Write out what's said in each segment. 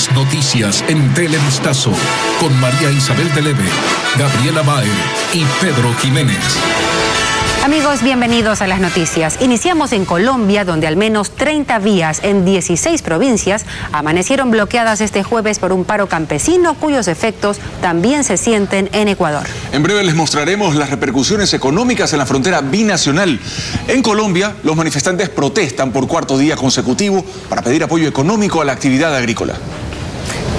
Las noticias en Televistazo, con María Isabel Deleve, Gabriela Baer y Pedro Jiménez. Amigos, bienvenidos a las noticias. Iniciamos en Colombia, donde al menos 30 vías en 16 provincias amanecieron bloqueadas este jueves por un paro campesino, cuyos efectos también se sienten en Ecuador. En breve les mostraremos las repercusiones económicas en la frontera binacional. En Colombia, los manifestantes protestan por cuarto día consecutivo para pedir apoyo económico a la actividad agrícola.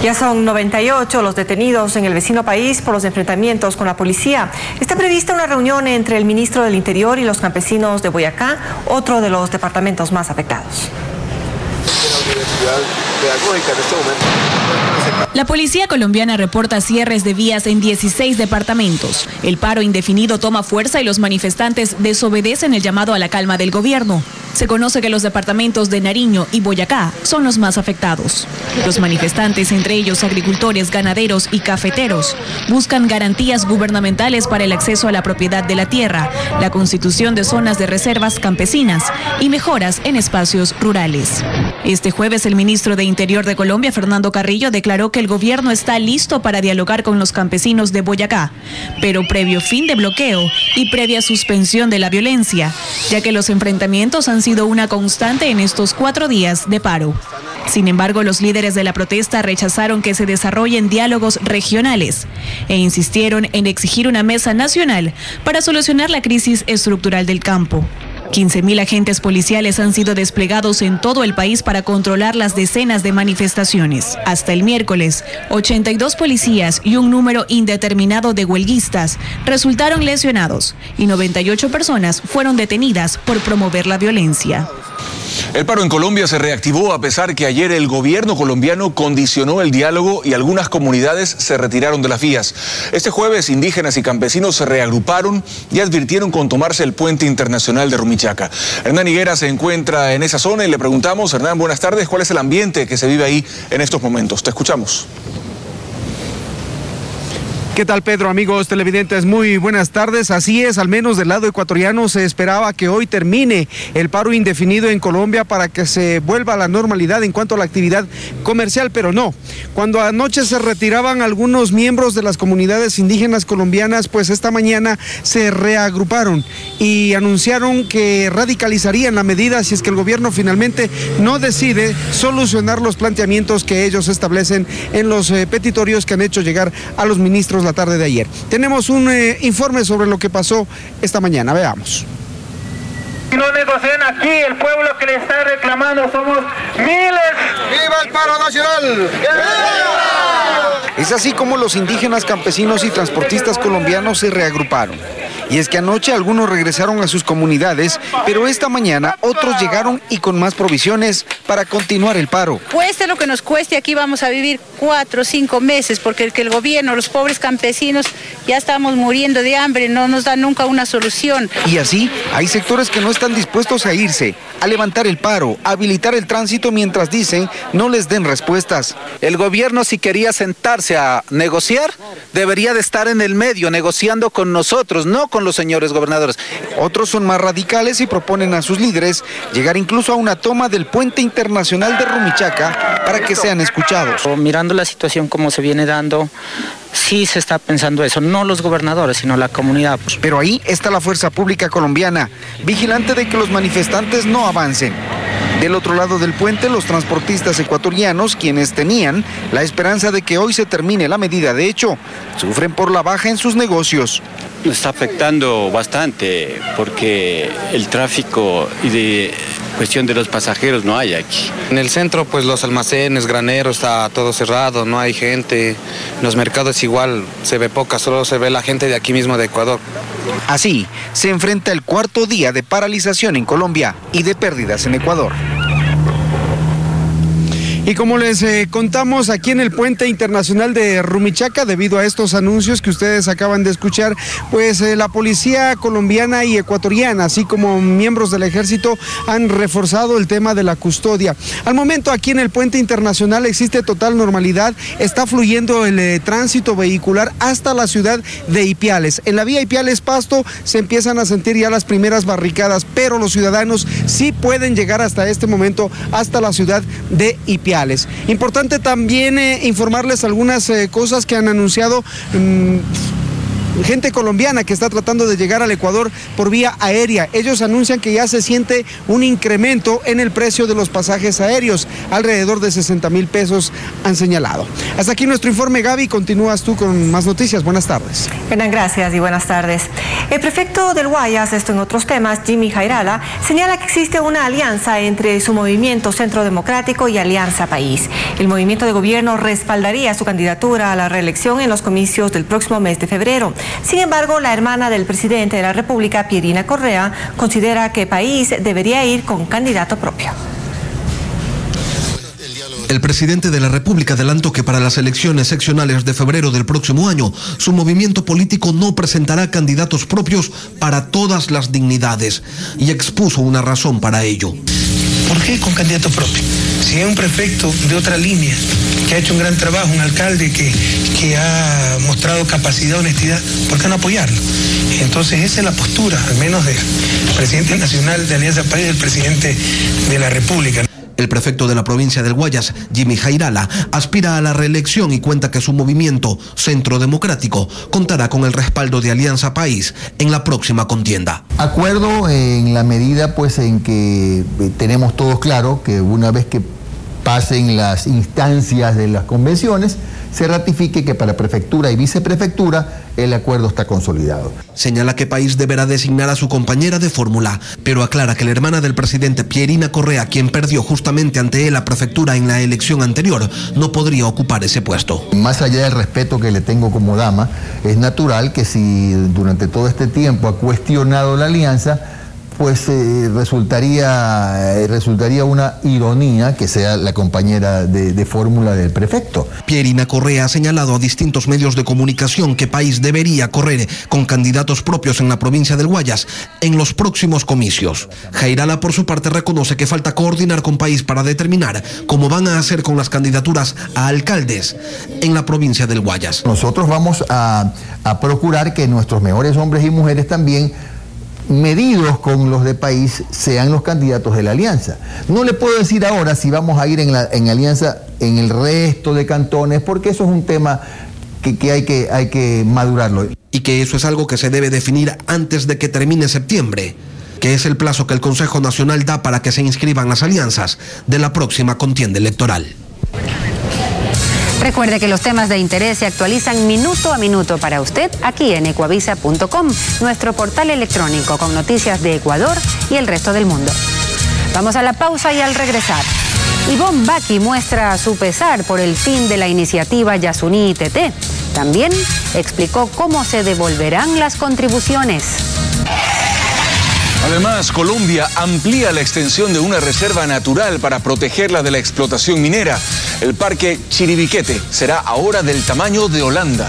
Ya son 98 los detenidos en el vecino país por los enfrentamientos con la policía. Está prevista una reunión entre el ministro del Interior y los campesinos de Boyacá, otro de los departamentos más afectados. La policía colombiana reporta cierres de vías en 16 departamentos. El paro indefinido toma fuerza y los manifestantes desobedecen el llamado a la calma del gobierno. Se conoce que los departamentos de Nariño y Boyacá son los más afectados. Los manifestantes, entre ellos agricultores, ganaderos y cafeteros, buscan garantías gubernamentales para el acceso a la propiedad de la tierra, la constitución de zonas de reservas campesinas y mejoras en espacios rurales. Este jueves, el ministro de Interior de Colombia, Fernando Carrillo, declaró que el gobierno está listo para dialogar con los campesinos de Boyacá, pero previo fin de bloqueo y previa suspensión de la violencia, ya que los enfrentamientos han sido una constante en estos 4 días de paro. Sin embargo, los líderes de la protesta rechazaron que se desarrollen diálogos regionales e insistieron en exigir una mesa nacional para solucionar la crisis estructural del campo. 15.000 agentes policiales han sido desplegados en todo el país para controlar las decenas de manifestaciones. Hasta el miércoles, 82 policías y un número indeterminado de huelguistas resultaron lesionados y 98 personas fueron detenidas por promover la violencia. El paro en Colombia se reactivó a pesar que ayer el gobierno colombiano condicionó el diálogo y algunas comunidades se retiraron de las vías. Este jueves, indígenas y campesinos se reagruparon y advirtieron con tomarse el puente internacional de Rumichaca. Hernán Higuera se encuentra en esa zona y le preguntamos, Hernán, buenas tardes, ¿cuál es el ambiente que se vive ahí en estos momentos? Te escuchamos. ¿Qué tal, Pedro? Amigos televidentes, muy buenas tardes. Así es, al menos del lado ecuatoriano se esperaba que hoy termine el paro indefinido en Colombia para que se vuelva a la normalidad en cuanto a la actividad comercial, pero no. Cuando anoche se retiraban algunos miembros de las comunidades indígenas colombianas, pues esta mañana se reagruparon y anunciaron que radicalizarían la medida si es que el gobierno finalmente no decide solucionar los planteamientos que ellos establecen en los petitorios que han hecho llegar a los ministros la tarde de ayer. Tenemos un informe sobre lo que pasó esta mañana, veamos. Si no negocian aquí, el pueblo que le está reclamando somos miles. ¡Viva el paro nacional! Es así como los indígenas, campesinos y transportistas colombianos se reagruparon. Y es que anoche algunos regresaron a sus comunidades, pero esta mañana otros llegaron y con más provisiones para continuar el paro. Cueste lo que nos cueste, aquí vamos a vivir 4 o 5 meses, porque el gobierno, los pobres campesinos, ya estamos muriendo de hambre, no nos da nunca una solución. Y así, hay sectores que no están dispuestos a irse, a levantar el paro, a habilitar el tránsito mientras dicen no les den respuestas. El gobierno, si quería sentarse a negociar, debería de estar en el medio, negociando con nosotros, no con los señores gobernadores. Otros son más radicales y proponen a sus líderes llegar incluso a una toma del puente internacional de Rumichaca para que sean escuchados. Mirando la situación como se viene dando, sí se está pensando eso, no los gobernadores, sino la comunidad. Pero ahí está la fuerza pública colombiana, vigilante de que los manifestantes no avancen. Del otro lado del puente, los transportistas ecuatorianos, quienes tenían la esperanza de que hoy se termine la medida, de hecho, sufren por la baja en sus negocios. Nos está afectando bastante porque el tráfico y de cuestión de los pasajeros no hay aquí. En el centro, pues los almacenes, graneros, está todo cerrado, no hay gente. Los mercados igual se ve poca, solo se ve la gente de aquí mismo de Ecuador. Así se enfrenta el cuarto día de paralización en Colombia y de pérdidas en Ecuador. Y como les contamos, aquí en el puente internacional de Rumichaca, debido a estos anuncios que ustedes acaban de escuchar, pues la policía colombiana y ecuatoriana, así como miembros del ejército, han reforzado el tema de la custodia. Al momento aquí en el puente internacional existe total normalidad, está fluyendo el tránsito vehicular hasta la ciudad de Ipiales. En la vía Ipiales-Pasto se empiezan a sentir ya las primeras barricadas, pero los ciudadanos sí pueden llegar hasta este momento hasta la ciudad de Ipiales. viales. Importante también informarles algunas cosas que han anunciado gente colombiana que está tratando de llegar al Ecuador por vía aérea. Ellos anuncian que ya se siente un incremento en el precio de los pasajes aéreos, alrededor de 60.000 pesos han señalado. Hasta aquí nuestro informe, Gaby, continúas tú con más noticias. Buenas tardes. Hernán, gracias y buenas tardes. El prefecto del Guayas, esto en otros temas, Jimmy Jairala, señala que existe una alianza entre su movimiento Centro Democrático y Alianza País. El movimiento de gobierno respaldaría su candidatura a la reelección en los comicios del próximo mes de febrero. Sin embargo, la hermana del presidente de la República, Pierina Correa, considera que País debería ir con candidato propio. El presidente de la República adelantó que para las elecciones seccionales de febrero del próximo año, su movimiento político no presentará candidatos propios para todas las dignidades y expuso una razón para ello. ¿Por qué con candidato propio? Si es un prefecto de otra línea, que ha hecho un gran trabajo, un alcalde que ha mostrado capacidad, honestidad, ¿por qué no apoyarlo? Entonces esa es la postura, al menos del presidente nacional de Alianza País, del presidente de la República. El prefecto de la provincia del Guayas, Jimmy Jairala, aspira a la reelección y cuenta que su movimiento Centro Democrático contará con el respaldo de Alianza País en la próxima contienda. Acuerdo en la medida pues en que tenemos todos claro que una vez que pasen las instancias de las convenciones, se ratifique que para prefectura y viceprefectura el acuerdo está consolidado. Señala que País deberá designar a su compañera de fórmula, pero aclara que la hermana del presidente, Pierina Correa, quien perdió justamente ante él la prefectura en la elección anterior, no podría ocupar ese puesto. Más allá del respeto que le tengo como dama, es natural que si durante todo este tiempo ha cuestionado la alianza, pues resultaría una ironía que sea la compañera de fórmula del prefecto. Pierina Correa ha señalado a distintos medios de comunicación que País debería correr con candidatos propios en la provincia del Guayas en los próximos comicios. Jairala, por su parte, reconoce que falta coordinar con País para determinar cómo van a hacer con las candidaturas a alcaldes en la provincia del Guayas. Nosotros vamos a procurar que nuestros mejores hombres y mujeres también, medidos con los de País, sean los candidatos de la alianza. No le puedo decir ahora si vamos a ir en alianza en el resto de cantones, porque eso es un tema que hay que madurarlo. Y que eso es algo que se debe definir antes de que termine septiembre, que es el plazo que el Consejo Nacional da para que se inscriban las alianzas de la próxima contienda electoral. Recuerde que los temas de interés se actualizan minuto a minuto para usted aquí en ecuavisa.com, nuestro portal electrónico con noticias de Ecuador y el resto del mundo. Vamos a la pausa y al regresar, Ivonne Baki muestra su pesar por el fin de la iniciativa Yasuní ITT. También explicó cómo se devolverán las contribuciones. Además, Colombia amplía la extensión de una reserva natural para protegerla de la explotación minera. El parque Chiribiquete será ahora del tamaño de Holanda.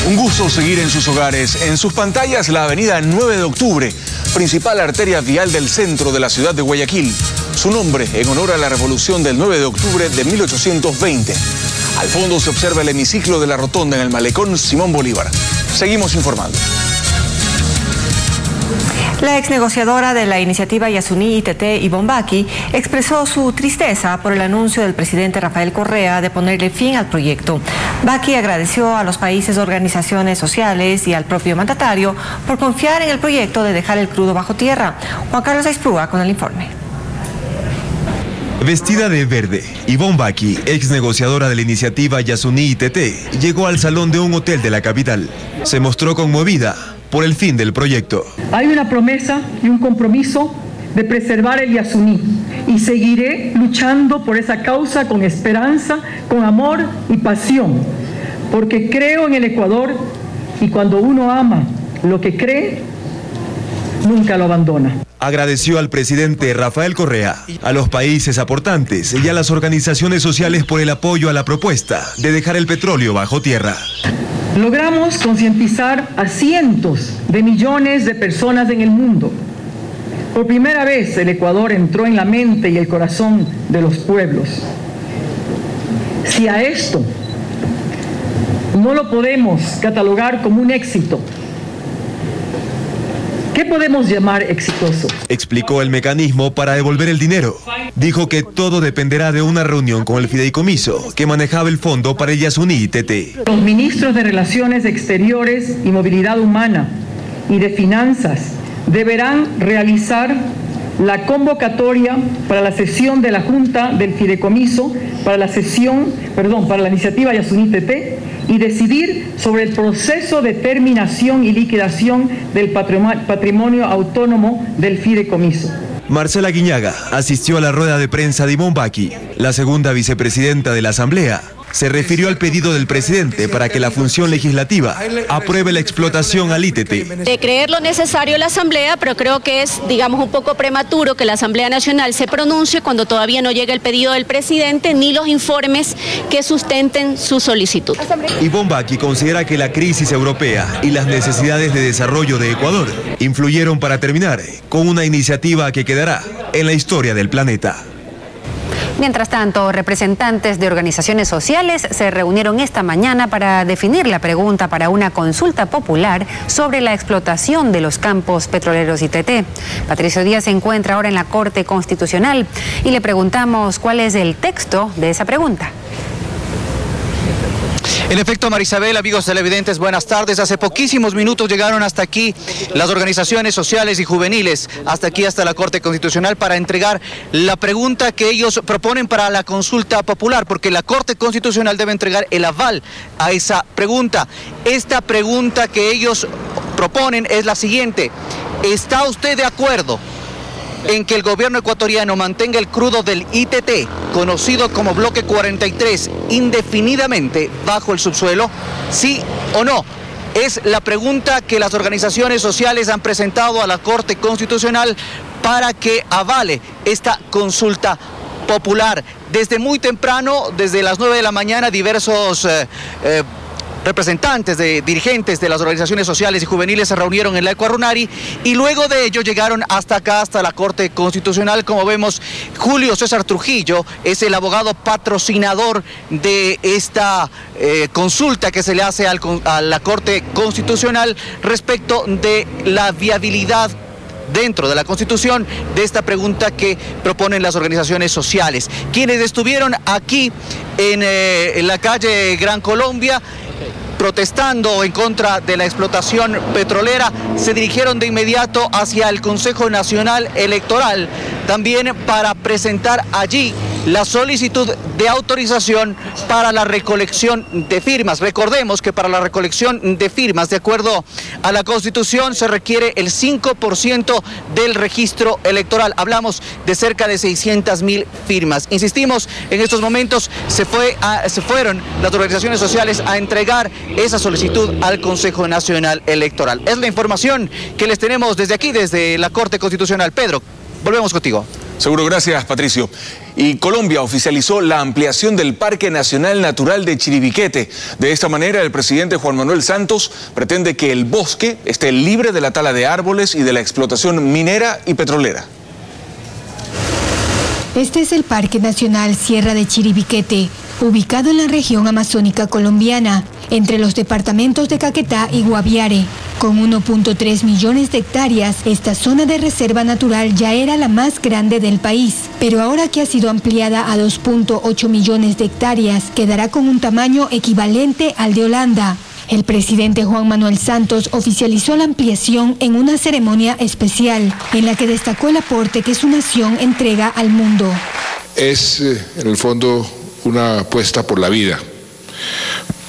Un gusto seguir en sus hogares. En sus pantallas, la avenida 9 de octubre, principal arteria vial del centro de la ciudad de Guayaquil. Su nombre en honor a la revolución del 9 de octubre de 1820. Al fondo se observa el hemiciclo de la rotonda en el malecón Simón Bolívar. Seguimos informando. La ex negociadora de la iniciativa Yasuní ITT, Ivonne Baki, expresó su tristeza por el anuncio del presidente Rafael Correa de ponerle fin al proyecto. Baki agradeció a los países, organizaciones sociales y al propio mandatario por confiar en el proyecto de dejar el crudo bajo tierra. Juan Carlos Aispúa con el informe. Vestida de verde, Ivonne Baki, ex negociadora de la iniciativa Yasuní ITT, llegó al salón de un hotel de la capital. Se mostró conmovida por el fin del proyecto. Hay una promesa y un compromiso de preservar el Yasuní y seguiré luchando por esa causa con esperanza, con amor y pasión, porque creo en el Ecuador y cuando uno ama lo que cree, nunca lo abandona. Agradeció al presidente Rafael Correa, a los países aportantes y a las organizaciones sociales por el apoyo a la propuesta de dejar el petróleo bajo tierra. Logramos concientizar a cientos de millones de personas en el mundo. Por primera vez el Ecuador entró en la mente y el corazón de los pueblos. Si a esto no lo podemos catalogar como un éxito, ¿Qué podemos llamar exitoso? Explicó el mecanismo para devolver el dinero. Dijo que todo dependerá de una reunión con el fideicomiso que manejaba el fondo para el Yasuní ITT. Los ministros de Relaciones Exteriores y Movilidad Humana y de Finanzas deberán realizar la convocatoria para la sesión de la Junta del Fideicomiso para la iniciativa Yasuní ITT y decidir sobre el proceso de terminación y liquidación del patrimonio autónomo del fideicomiso. Marcela Guiñaga asistió a la rueda de prensa de Ivonne Baki, la segunda vicepresidenta de la Asamblea. Se refirió al pedido del presidente para que la función legislativa apruebe la explotación al ITT. De creer lo necesario la Asamblea, pero creo que es, digamos, un poco prematuro que la Asamblea Nacional se pronuncie cuando todavía no llega el pedido del presidente ni los informes que sustenten su solicitud. Ivonne Baki considera que la crisis europea y las necesidades de desarrollo de Ecuador influyeron para terminar con una iniciativa que quedará en la historia del planeta. Mientras tanto, representantes de organizaciones sociales se reunieron esta mañana para definir la pregunta para una consulta popular sobre la explotación de los campos petroleros ITT. Patricio Díaz se encuentra ahora en la Corte Constitucional y le preguntamos cuál es el texto de esa pregunta. En efecto, Marisabel, amigos televidentes, buenas tardes. Hace poquísimos minutos llegaron hasta aquí las organizaciones sociales y juveniles, hasta la Corte Constitucional para entregar la pregunta que ellos proponen para la consulta popular, porque la Corte Constitucional debe entregar el aval a esa pregunta. Esta pregunta que ellos proponen es la siguiente: ¿está usted de acuerdo en que el gobierno ecuatoriano mantenga el crudo del ITT, conocido como Bloque 43, indefinidamente bajo el subsuelo? ¿Sí o no? Es la pregunta que las organizaciones sociales han presentado a la Corte Constitucional para que avale esta consulta popular. Desde muy temprano, desde las 9 de la mañana, diversos representantes de dirigentes de las organizaciones sociales y juveniles se reunieron en la Ecuarunari y luego de ello llegaron hasta acá, hasta la Corte Constitucional. Como vemos, Julio César Trujillo es el abogado patrocinador de esta consulta que se le hace a la Corte Constitucional respecto de la viabilidad dentro de la Constitución de esta pregunta que proponen las organizaciones sociales. Quienes estuvieron aquí en la calle Gran Colombia protestando en contra de la explotación petrolera, se dirigieron de inmediato hacia el Consejo Nacional Electoral, también para presentar allí la solicitud de autorización para la recolección de firmas. Recordemos que para la recolección de firmas, de acuerdo a la Constitución, se requiere el 5% del registro electoral. Hablamos de cerca de 600.000 firmas. Insistimos, en estos momentos se fueron las organizaciones sociales a entregar esa solicitud al Consejo Nacional Electoral. Es la información que les tenemos desde aquí, desde la Corte Constitucional. Pedro, volvemos contigo. Seguro, gracias, Patricio. Y Colombia oficializó la ampliación del Parque Nacional Natural de Chiribiquete. De esta manera, el presidente Juan Manuel Santos pretende que el bosque esté libre de la tala de árboles y de la explotación minera y petrolera. Este es el Parque Nacional Sierra de Chiribiquete, ubicado en la región amazónica colombiana, entre los departamentos de Caquetá y Guaviare. Con 1.3 millones de hectáreas, esta zona de reserva natural ya era la más grande del país, pero ahora que ha sido ampliada a 2.8 millones de hectáreas, quedará con un tamaño equivalente al de Holanda. El presidente Juan Manuel Santos oficializó la ampliación en una ceremonia especial, en la que destacó el aporte que su nación entrega al mundo. Es, en el fondo, una apuesta por la vida,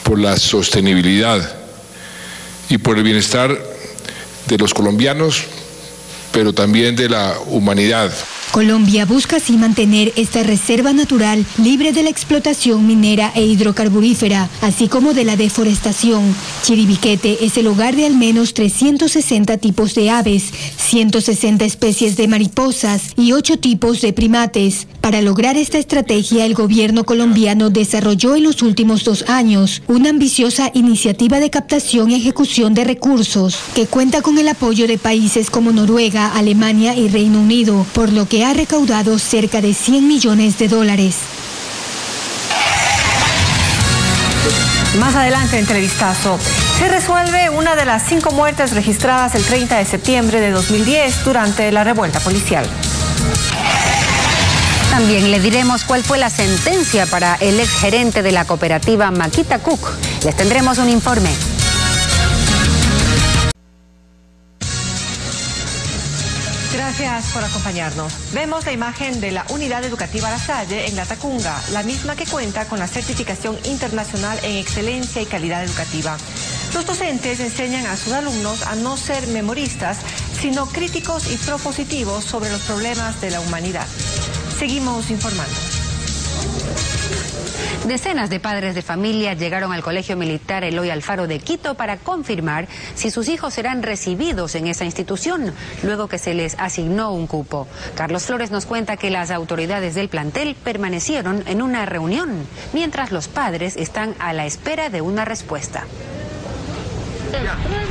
por la sostenibilidad y por el bienestar de los colombianos, pero también de la humanidad. Colombia busca así mantener esta reserva natural libre de la explotación minera e hidrocarburífera, así como de la deforestación. Chiribiquete es el hogar de al menos 360 tipos de aves, 160 especies de mariposas y 8 tipos de primates. Para lograr esta estrategia, el gobierno colombiano desarrolló en los últimos 2 años una ambiciosa iniciativa de captación y ejecución de recursos, que cuenta con el apoyo de países como Noruega, Alemania y Reino Unido, por lo que ha recaudado cerca de $100 millones. Más adelante en Televistazo, Se resuelve una de las 5 muertes registradas el 30 de septiembre de 2010 durante la revuelta policial. También le diremos cuál fue la sentencia para el exgerente de la cooperativa Maquita Cook. Les tendremos un informe. Gracias por acompañarnos. Vemos la imagen de la Unidad Educativa La Salle en La Tacunga, la misma que cuenta con la certificación internacional en excelencia y calidad educativa. Los docentes enseñan a sus alumnos a no ser memoristas, sino críticos y propositivos sobre los problemas de la humanidad. Seguimos informando. Decenas de padres de familia llegaron al Colegio Militar Eloy Alfaro de Quito para confirmar si sus hijos serán recibidos en esa institución, luego que se les asignó un cupo. Carlos Flores nos cuenta que las autoridades del plantel permanecieron en una reunión, mientras los padres están a la espera de una respuesta.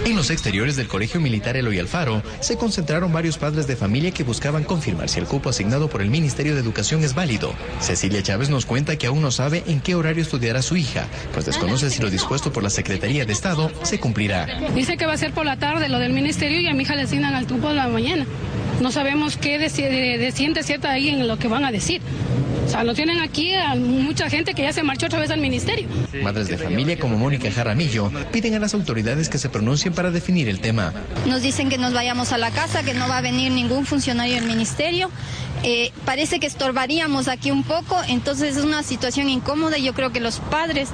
En los exteriores del Colegio Militar Eloy Alfaro se concentraron varios padres de familia que buscaban confirmar si el cupo asignado por el Ministerio de Educación es válido. Cecilia Chávez nos cuenta que aún no sabe en qué horario estudiará su hija, pues desconoce si lo dispuesto por la Secretaría de Estado se cumplirá. Dice que va a ser por la tarde lo del ministerio y a mi hija le asignan al cupo de la mañana. No sabemos qué decide cierta ahí en lo que van a decir. O sea, lo tienen aquí a mucha gente que ya se marchó otra vez al ministerio. Madres de familia como Mónica Jaramillo piden a las autoridades que se pronuncien para definir el tema. Nos dicen que nos vayamos a la casa, que no va a venir ningún funcionario del ministerio. Parece que estorbaríamos aquí un poco, entonces es una situación incómoda y yo creo que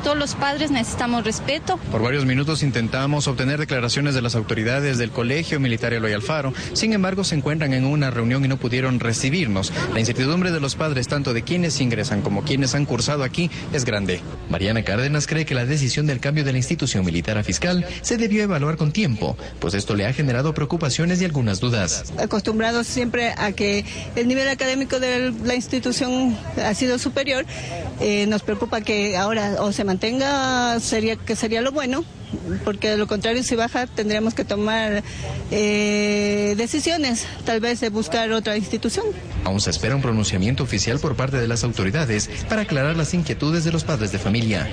todos los padres necesitamos respeto. Por varios minutos intentamos obtener declaraciones de las autoridades del Colegio Militar Eloy Alfaro, sin embargo se encuentran en una reunión y no pudieron recibirnos. La incertidumbre de los padres, tanto de quienes ingresan como quienes han cursado aquí, es grande. Mariana Cárdenas cree que la decisión del cambio de la institución militar a fiscal se debió evaluar con tiempo, pues esto le ha generado preocupaciones y algunas dudas. Acostumbrados siempre a que el nivel académico de la institución ha sido superior, nos preocupa que ahora o se mantenga, sería lo bueno, porque de lo contrario si baja tendremos que tomar decisiones, tal vez de buscar otra institución. Aún se espera un pronunciamiento oficial por parte de las autoridades para aclarar las inquietudes de los padres de familia.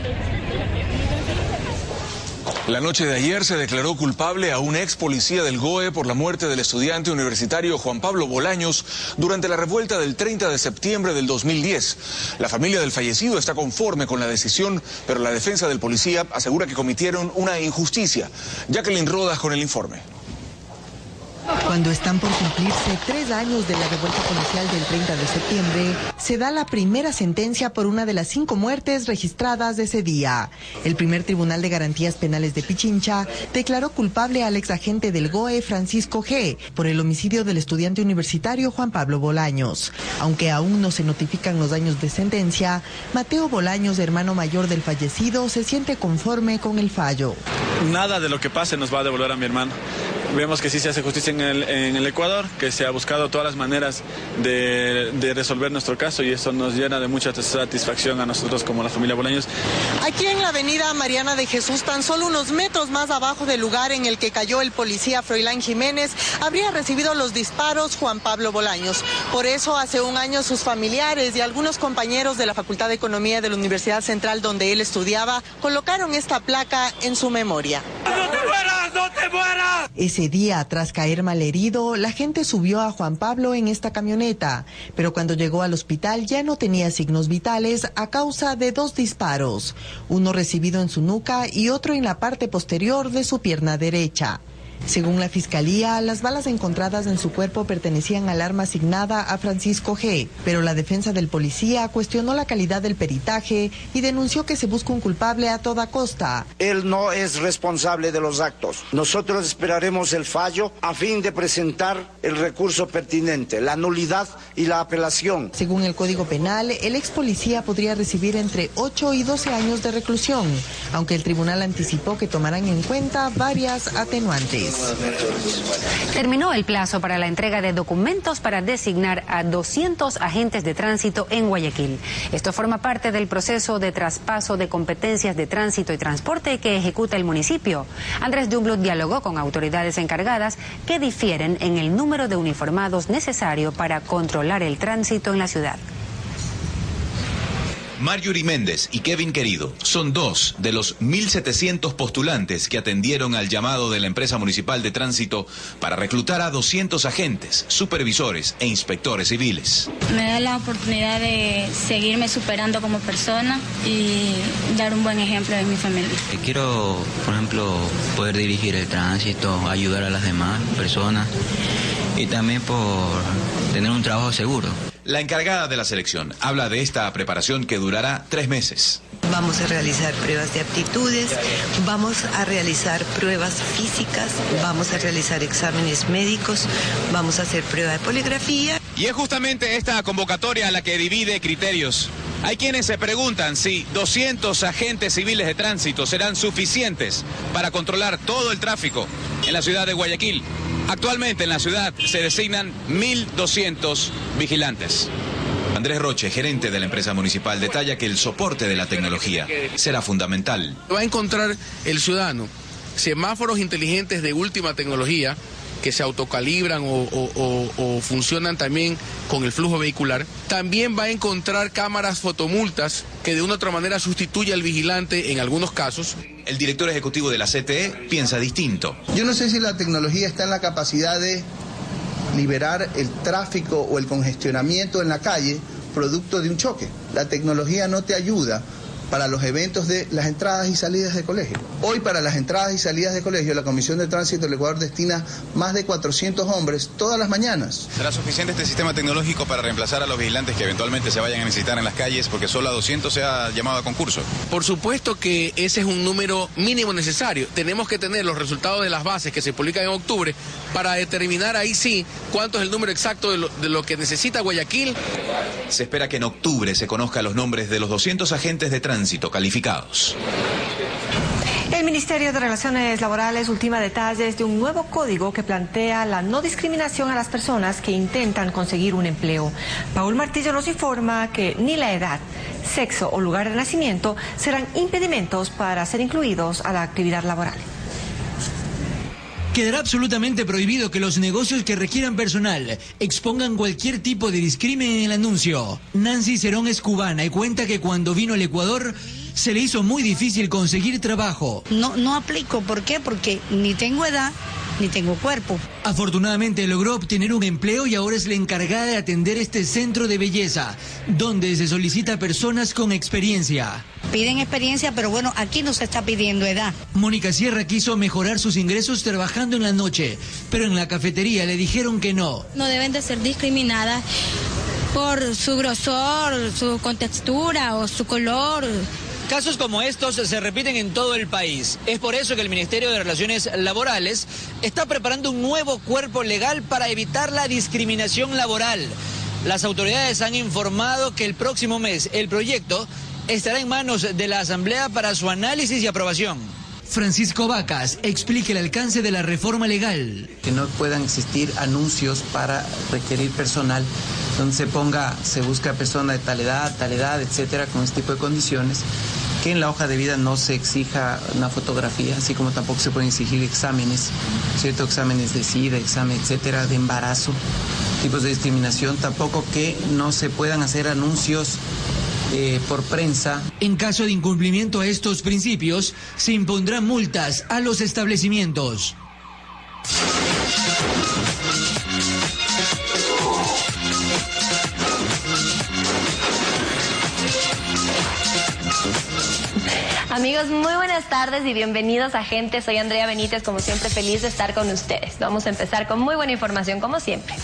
La noche de ayer se declaró culpable a un ex policía del GOE por la muerte del estudiante universitario Juan Pablo Bolaños durante la revuelta del 30 de septiembre del 2010. La familia del fallecido está conforme con la decisión, pero la defensa del policía asegura que cometieron una injusticia. Jacqueline Rodas con el informe. Cuando están por cumplirse 3 años de la revuelta policial del 30 de septiembre, se da la primera sentencia por una de las 5 muertes registradas de ese día. El primer Tribunal de Garantías Penales de Pichincha declaró culpable al exagente del GOE, Francisco G., por el homicidio del estudiante universitario Juan Pablo Bolaños. Aunque aún no se notifican los años de sentencia, Mateo Bolaños, hermano mayor del fallecido, se siente conforme con el fallo. Nada de lo que pase nos va a devolver a mi hermano. Vemos que sí se hace justicia en el Ecuador, que se ha buscado todas las maneras de resolver nuestro caso y eso nos llena de mucha satisfacción a nosotros como la familia Bolaños. Aquí en la avenida Mariana de Jesús, tan solo unos metros más abajo del lugar en el que cayó el policía Froilán Jiménez, habría recibido los disparos Juan Pablo Bolaños. Por eso hace un año sus familiares y algunos compañeros de la Facultad de Economía de la Universidad Central donde él estudiaba colocaron esta placa en su memoria. ¡No te mueras! ¡No te mueras! Ese día, tras caer malherido, la gente subió a Juan Pablo en esta camioneta, pero cuando llegó al hospital ya no tenía signos vitales a causa de 2 disparos, uno recibido en su nuca y otro en la parte posterior de su pierna derecha. Según la Fiscalía, las balas encontradas en su cuerpo pertenecían al arma asignada a Francisco G., pero la defensa del policía cuestionó la calidad del peritaje y denunció que se busca un culpable a toda costa. Él no es responsable de los actos. Nosotros esperaremos el fallo a fin de presentar el recurso pertinente, la nulidad y la apelación. Según el Código Penal, el ex policía podría recibir entre 8 y 12 años de reclusión, aunque el tribunal anticipó que tomarán en cuenta varias atenuantes. Terminó el plazo para la entrega de documentos para designar a 200 agentes de tránsito en Guayaquil. Esto forma parte del proceso de traspaso de competencias de tránsito y transporte que ejecuta el municipio. Andrés Dumblot dialogó con autoridades encargadas que difieren en el número de uniformados necesario para controlar el tránsito en la ciudad. Marjorie Méndez y Kevin Querido son dos de los 1.700 postulantes que atendieron al llamado de la empresa municipal de tránsito para reclutar a 200 agentes, supervisores e inspectores civiles. Me da la oportunidad de seguirme superando como persona y dar un buen ejemplo en mi familia. Quiero, por ejemplo, poder dirigir el tránsito, ayudar a las demás personas y también por tener un trabajo seguro. La encargada de la selección habla de esta preparación que durará 3 meses. Vamos a realizar pruebas de aptitudes, vamos a realizar pruebas físicas, vamos a realizar exámenes médicos, vamos a hacer prueba de poligrafía. Y es justamente esta convocatoria la que divide criterios. Hay quienes se preguntan si 200 agentes civiles de tránsito serán suficientes para controlar todo el tráfico en la ciudad de Guayaquil. Actualmente en la ciudad se designan 1.200 vigilantes. Andrés Roche, gerente de la empresa municipal, detalla que el soporte de la tecnología será fundamental. Va a encontrar el ciudadano semáforos inteligentes de última tecnología que se autocalibran o funcionan también con el flujo vehicular. También va a encontrar cámaras fotomultas que de una u otra manera sustituye al vigilante en algunos casos. El director ejecutivo de la CTE piensa distinto. Yo no sé si la tecnología está en la capacidad de liberar el tráfico o el congestionamiento en la calle producto de un choque. La tecnología no te ayuda para los eventos de las entradas y salidas de colegio. Hoy para las entradas y salidas de colegio la Comisión de Tránsito del Ecuador destina más de 400 hombres todas las mañanas. ¿Será suficiente este sistema tecnológico para reemplazar a los vigilantes que eventualmente se vayan a necesitar en las calles porque solo a 200 se ha llamado a concurso? Por supuesto que ese es un número mínimo necesario. Tenemos que tener los resultados de las bases que se publican en octubre para determinar ahí sí cuánto es el número exacto de lo que necesita Guayaquil. Se espera que en octubre se conozcan los nombres de los 200 agentes de tránsito calificados. El Ministerio de Relaciones Laborales ultima detalles de un nuevo código que plantea la no discriminación a las personas que intentan conseguir un empleo. Paul Martillo nos informa que ni la edad, sexo o lugar de nacimiento serán impedimentos para ser incluidos a la actividad laboral. Quedará absolutamente prohibido que los negocios que requieran personal expongan cualquier tipo de discrimen en el anuncio. Nancy Cerón es cubana y cuenta que cuando vino al Ecuador se le hizo muy difícil conseguir trabajo. No aplico, ¿por qué? Porque ni tengo edad ni tengo cuerpo. Afortunadamente logró obtener un empleo y ahora es la encargada de atender este centro de belleza, donde se solicita personas con experiencia. Piden experiencia, pero bueno, aquí no se está pidiendo edad. Mónica Sierra quiso mejorar sus ingresos trabajando en la noche, pero en la cafetería le dijeron que no. No deben de ser discriminadas por su grosor, su contextura o su color. Casos como estos se repiten en todo el país. Es por eso que el Ministerio de Relaciones Laborales está preparando un nuevo cuerpo legal para evitar la discriminación laboral. Las autoridades han informado que el próximo mes el proyecto estará en manos de la Asamblea para su análisis y aprobación. Francisco Vacas explica el alcance de la reforma legal. Que no puedan existir anuncios para requerir personal donde se busca persona de tal edad, etcétera, con este tipo de condiciones, que en la hoja de vida no se exija una fotografía, así como tampoco se pueden exigir exámenes, ¿cierto? Exámenes de SIDA, examen, etcétera, de embarazo, tipos de discriminación, tampoco que no se puedan hacer anuncios por prensa. En caso de incumplimiento a estos principios, se impondrán multas a los establecimientos. Amigos, muy buenas tardes y bienvenidos a Gente. Soy Andrea Benítez, como siempre feliz de estar con ustedes. Vamos a empezar con muy buena información, como siempre.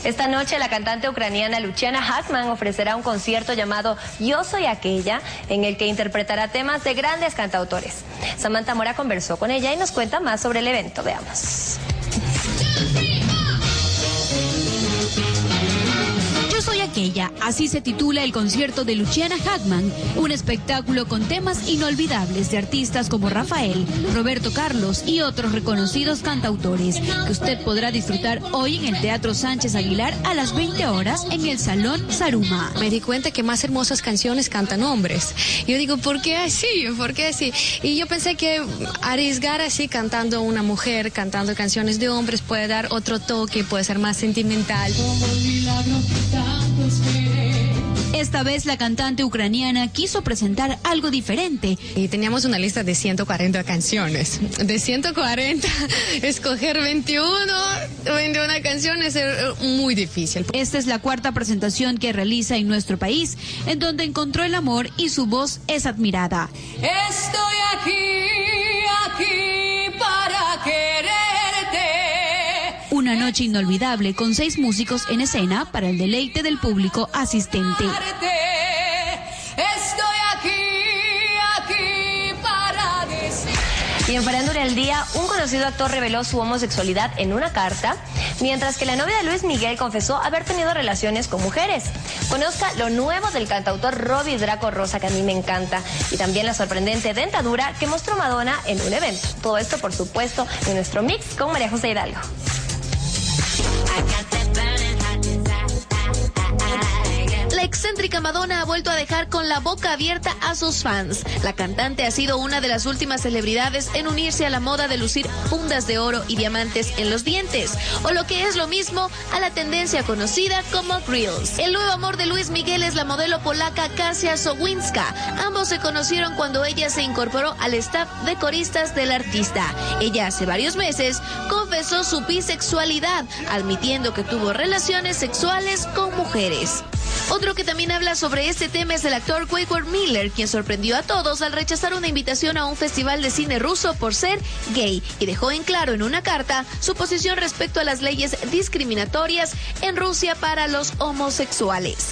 Esta noche la cantante ucraniana Luciana Hakman ofrecerá un concierto llamado Yo Soy Aquella, en el que interpretará temas de grandes cantautores. Samantha Mora conversó con ella y nos cuenta más sobre el evento. Veamos. Yo soy aquella, así se titula el concierto de Luciana Hakman, un espectáculo con temas inolvidables de artistas como Rafael, Roberto Carlos y otros reconocidos cantautores, que usted podrá disfrutar hoy en el Teatro Sánchez Aguilar a las 20 horas en el Salón Saruma. Me di cuenta que más hermosas canciones cantan hombres. Yo digo, ¿por qué así? ¿Por qué así? Y yo pensé que arriesgar así cantando una mujer, cantando canciones de hombres, puede dar otro toque, puede ser más sentimental. Como un milagro que tanto esperé, Esta vez la cantante ucraniana quiso presentar algo diferente. Y teníamos una lista de 140 canciones. De 140, escoger 21 canciones es muy difícil. Esta es la cuarta presentación que realiza en nuestro país, en donde encontró el amor y su voz es admirada. Estoy aquí para quererte. Una noche inolvidable con 6 músicos en escena para el deleite del público asistente. Estoy aquí para decir. Y en Farándula del Día, un conocido actor reveló su homosexualidad en una carta, mientras que la novia de Luis Miguel confesó haber tenido relaciones con mujeres. Conozca lo nuevo del cantautor Robbie Draco Rosa, que a mí me encanta, y también la sorprendente dentadura que mostró Madonna en un evento. Todo esto, por supuesto, en nuestro mix con María José Hidalgo. La excéntrica Madonna ha vuelto a dejar con la boca abierta a sus fans. La cantante ha sido una de las últimas celebridades en unirse a la moda de lucir fundas de oro y diamantes en los dientes, o lo que es lo mismo, a la tendencia conocida como grills. El nuevo amor de Luis Miguel es la modelo polaca Kasia Sowinska. Ambos se conocieron cuando ella se incorporó al staff de coristas del artista. Ella hace varios meses confesó su bisexualidad, admitiendo que tuvo relaciones sexuales con mujeres. Otro que también habla sobre este tema es el actor Wayward Miller, quien sorprendió a todos al rechazar una invitación a un festival de cine ruso por ser gay, y dejó en claro en una carta su posición respecto a las leyes discriminatorias en Rusia para los homosexuales.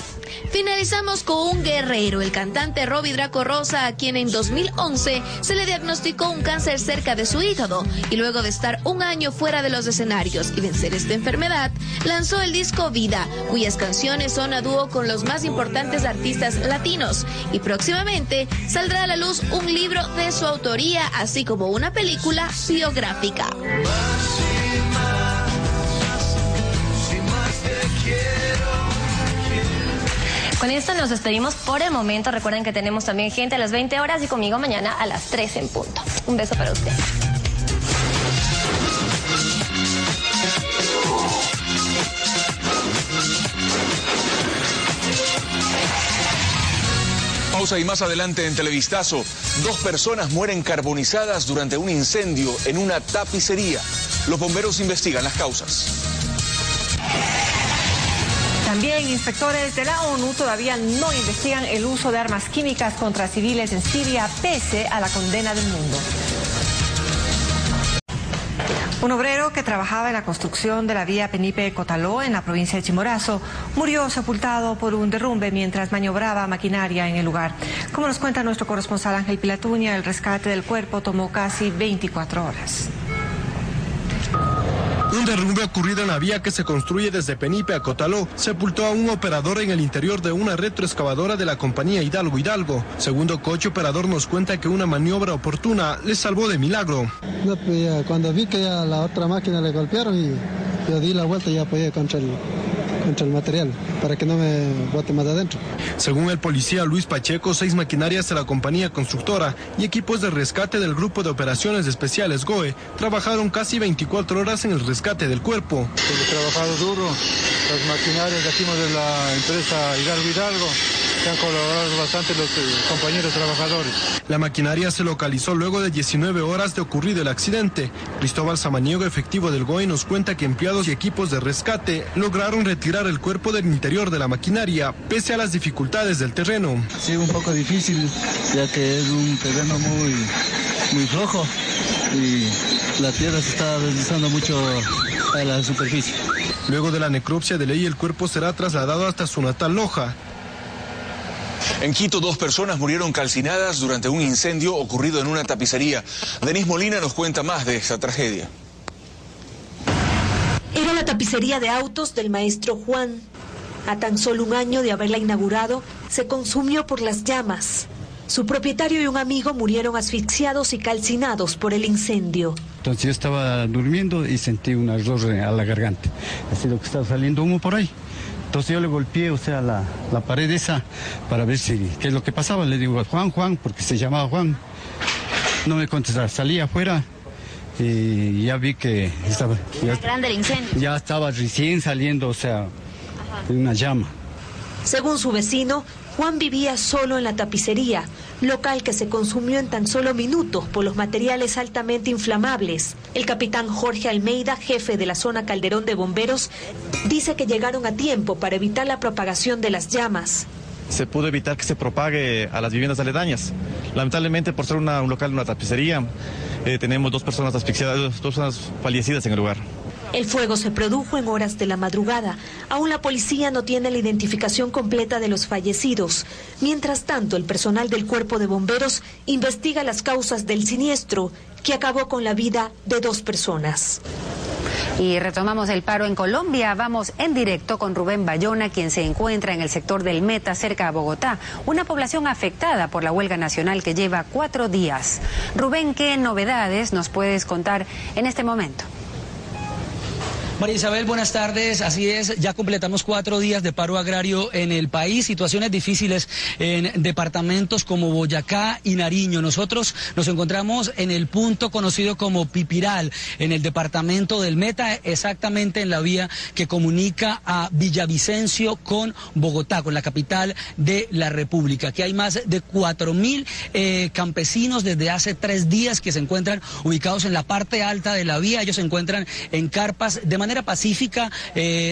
Finalizamos con un guerrero, el cantante Robbie Draco Rosa, a quien en 2011 se le diagnosticó un cáncer cerca de su hígado, y luego de estar un año fuera de los escenarios y vencer esta enfermedad, lanzó el disco Vida, cuyas canciones son a dúo con los más importantes artistas latinos, y próximamente saldrá a la luz un libro de su autoría, así como una película biográfica. Con esto nos despedimos por el momento. Recuerden que tenemos también gente a las 20 horas y conmigo mañana a las 3 en punto. Un beso para ustedes. Pausa y más adelante en Televistazo. 2 personas mueren carbonizadas durante un incendio en una tapicería. Los bomberos investigan las causas. También inspectores de la ONU todavía no investigan el uso de armas químicas contra civiles en Siria, pese a la condena del mundo. Un obrero que trabajaba en la construcción de la vía Penipe-Cotaló en la provincia de Chimborazo murió sepultado por un derrumbe mientras maniobraba maquinaria en el lugar. Como nos cuenta nuestro corresponsal Ángel Pilatuña, el rescate del cuerpo tomó casi 24 horas. Un derrumbe ocurrido en la vía que se construye desde Penipe a Cotaló sepultó a un operador en el interior de una retroexcavadora de la compañía Hidalgo Hidalgo. Segundo Coche, operador nos cuenta que una maniobra oportuna le salvó de milagro. No, pues, cuando vi que ya la otra máquina le golpearon y yo di la vuelta y apoyé contra el material para que no me bote más adentro. Según el policía Luis Pacheco, 6 maquinarias de la compañía constructora y equipos de rescate del Grupo de Operaciones Especiales GOE trabajaron casi 24 horas en el rescate del cuerpo. Hemos trabajado duro, las maquinarias de aquí de la empresa Hidalgo Hidalgo, que han colaborado bastante los compañeros trabajadores. La maquinaria se localizó luego de 19 horas de ocurrido el accidente. Cristóbal Samaniego, efectivo del GOE, nos cuenta que empleados y equipos de rescate lograron retirar el cuerpo del interior de la maquinaria, pese a las dificultades del terreno. Sí, un poco difícil, ya que es un terreno muy flojo y la tierra se está deslizando mucho a la superficie. Luego de la necropsia de ley, el cuerpo será trasladado hasta su natal Loja. En Quito, 2 personas murieron calcinadas durante un incendio ocurrido en una tapicería. Denise Molina nos cuenta más de esta tragedia. Era la tapicería de autos del maestro Juan. A tan solo un año de haberla inaugurado, se consumió por las llamas. Su propietario y un amigo murieron asfixiados y calcinados por el incendio. Entonces yo estaba durmiendo y sentí un ardor a la garganta. Así lo que estaba saliendo humo por ahí. Entonces yo le golpeé, la pared esa, para ver qué es lo que pasaba. Le digo, Juan, porque se llamaba Juan. No me contestaba, salí afuera y ya vi que estaba... ¿Era grande el incendio? Ya estaba recién saliendo, de una llama. Según su vecino, Juan vivía solo en la tapicería, local que se consumió en tan solo minutos por los materiales altamente inflamables. El capitán Jorge Almeida, jefe de la zona Calderón de Bomberos, dice que llegaron a tiempo para evitar la propagación de las llamas. Se pudo evitar que se propague a las viviendas aledañas. Lamentablemente, por ser un local, una tapicería, tenemos dos personas asfixiadas, dos personas fallecidas en el lugar. El fuego se produjo en horas de la madrugada. Aún la policía no tiene la identificación completa de los fallecidos. Mientras tanto, el personal del Cuerpo de Bomberos investiga las causas del siniestro que acabó con la vida de 2 personas. Y retomamos el paro en Colombia. Vamos en directo con Rubén Bayona, quien se encuentra en el sector del Meta, cerca a Bogotá, una población afectada por la huelga nacional que lleva 4 días. Rubén, ¿qué novedades nos puedes contar en este momento? María Isabel, buenas tardes. Así es, ya completamos 4 días de paro agrario en el país, situaciones difíciles en departamentos como Boyacá y Nariño. Nosotros nos encontramos en el punto conocido como Pipiral, en el departamento del Meta, exactamente en la vía que comunica a Villavicencio con Bogotá, con la capital de la República. Aquí hay más de 4.000 campesinos desde hace 3 días que se encuentran ubicados en la parte alta de la vía. Ellos se encuentran en carpas de manera pacífica,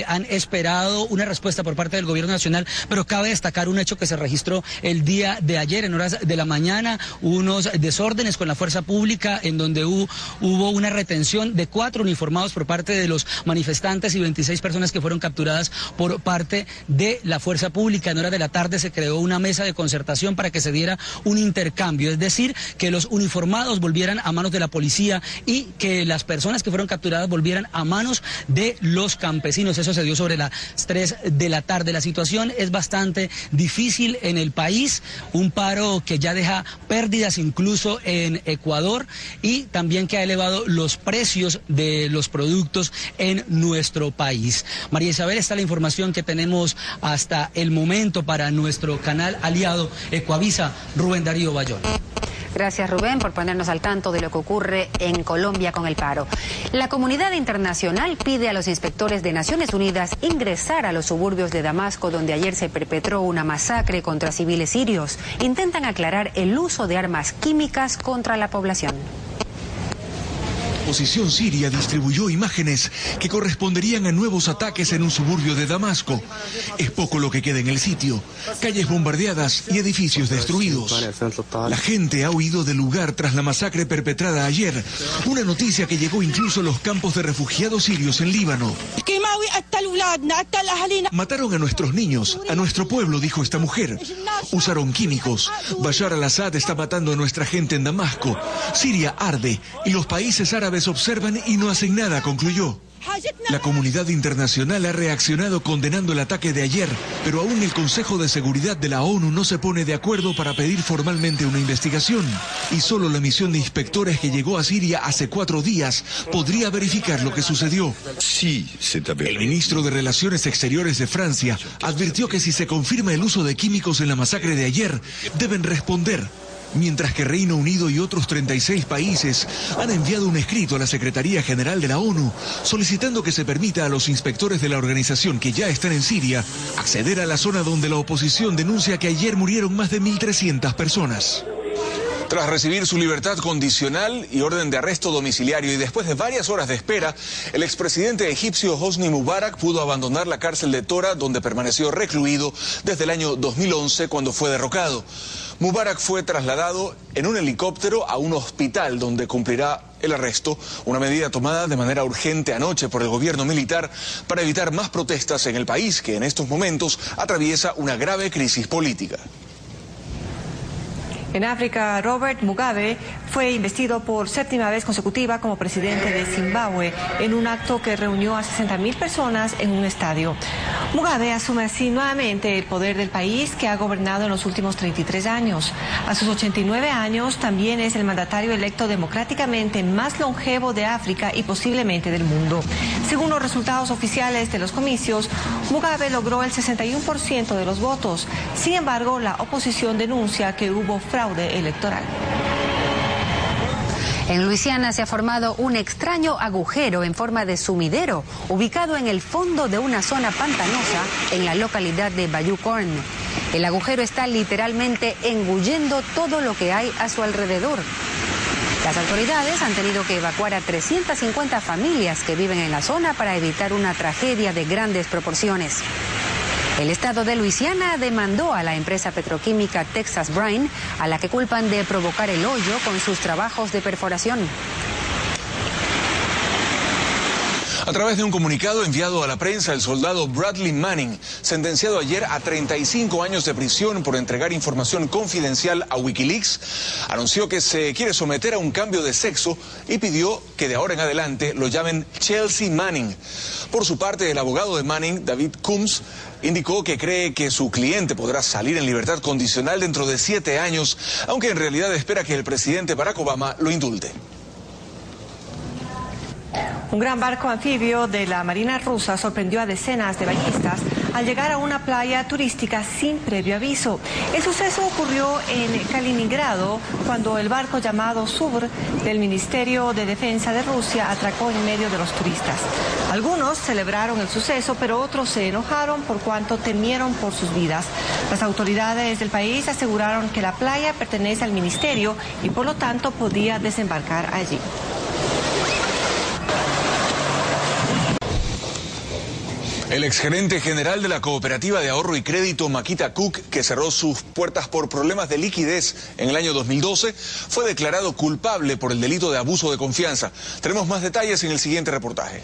han esperado una respuesta por parte del gobierno nacional, pero cabe destacar un hecho que se registró el día de ayer en horas de la mañana, unos desórdenes con la fuerza pública en donde hubo una retención de 4 uniformados por parte de los manifestantes y 26 personas que fueron capturadas por parte de la fuerza pública. En horas de la tarde se creó una mesa de concertación para que se diera un intercambio, es decir, que los uniformados volvieran a manos de la policía y que las personas que fueron capturadas volvieran a manos de los campesinos. Eso se dio sobre las 3 de la tarde. La situación es bastante difícil en el país, un paro que ya deja pérdidas incluso en Ecuador y también que ha elevado los precios de los productos en nuestro país. María Isabel, esta es la información que tenemos hasta el momento para nuestro canal aliado Ecuavisa. Rubén Darío Bayona. Gracias, Rubén, por ponernos al tanto de lo que ocurre en Colombia con el paro. La comunidad internacional pide a los inspectores de Naciones Unidas ingresar a los suburbios de Damasco, donde ayer se perpetró una masacre contra civiles sirios. Intentan aclarar el uso de armas químicas contra la población. La oposición siria distribuyó imágenes que corresponderían a nuevos ataques en un suburbio de Damasco. Es poco lo que queda en el sitio, calles bombardeadas y edificios destruidos. La gente ha huido del lugar tras la masacre perpetrada ayer, una noticia que llegó incluso a los campos de refugiados sirios en Líbano. Mataron a nuestros niños, a nuestro pueblo, dijo esta mujer. Usaron químicos. Bashar al-Assad está matando a nuestra gente en Damasco. Siria arde y los países árabes observan y no hacen nada, concluyó. La comunidad internacional ha reaccionado condenando el ataque de ayer, pero aún el Consejo de Seguridad de la ONU no se pone de acuerdo para pedir formalmente una investigación. Y solo la misión de inspectores que llegó a Siria hace 4 días podría verificar lo que sucedió. El ministro de Relaciones Exteriores de Francia advirtió que si se confirma el uso de químicos en la masacre de ayer, deben responder. Mientras que Reino Unido y otros 36 países han enviado un escrito a la Secretaría General de la ONU solicitando que se permita a los inspectores de la organización que ya están en Siria acceder a la zona donde la oposición denuncia que ayer murieron más de 1.300 personas. Tras recibir su libertad condicional y orden de arresto domiciliario y después de varias horas de espera, el expresidente egipcio Hosni Mubarak pudo abandonar la cárcel de Tora, donde permaneció recluido desde el año 2011 cuando fue derrocado. Mubarak fue trasladado en un helicóptero a un hospital donde cumplirá el arresto, una medida tomada de manera urgente anoche por el gobierno militar para evitar más protestas en el país, que en estos momentos atraviesa una grave crisis política. En África, Robert Mugabe fue investido por 7ª vez consecutiva como presidente de Zimbabue en un acto que reunió a 60.000 personas en un estadio. Mugabe asume así nuevamente el poder del país que ha gobernado en los últimos 33 años. A sus 89 años también es el mandatario electo democráticamente más longevo de África y posiblemente del mundo. Según los resultados oficiales de los comicios, Mugabe logró el 61% de los votos. Sin embargo, la oposición denuncia que hubo fraude electoral. En Luisiana se ha formado un extraño agujero en forma de sumidero, ubicado en el fondo de una zona pantanosa en la localidad de Bayou Corn. El agujero está literalmente engullendo todo lo que hay a su alrededor. Las autoridades han tenido que evacuar a 350 familias que viven en la zona para evitar una tragedia de grandes proporciones. El estado de Luisiana demandó a la empresa petroquímica Texas Brine, a la que culpan de provocar el hoyo con sus trabajos de perforación. A través de un comunicado enviado a la prensa, el soldado Bradley Manning, sentenciado ayer a 35 años de prisión por entregar información confidencial a Wikileaks, anunció que se quiere someter a un cambio de sexo y pidió que de ahora en adelante lo llamen Chelsea Manning. Por su parte, el abogado de Manning, David Combs, indicó que cree que su cliente podrá salir en libertad condicional dentro de 7 años, aunque en realidad espera que el presidente Barack Obama lo indulte. Un gran barco anfibio de la Marina rusa sorprendió a decenas de bañistas al llegar a una playa turística sin previo aviso. El suceso ocurrió en Kaliningrado cuando el barco llamado Subr del Ministerio de Defensa de Rusia atracó en medio de los turistas. Algunos celebraron el suceso, pero otros se enojaron por cuanto temieron por sus vidas. Las autoridades del país aseguraron que la playa pertenece al ministerio y por lo tanto podía desembarcar allí. El exgerente general de la Cooperativa de Ahorro y Crédito Makita Cook, que cerró sus puertas por problemas de liquidez en el año 2012, fue declarado culpable por el delito de abuso de confianza. Tenemos más detalles en el siguiente reportaje.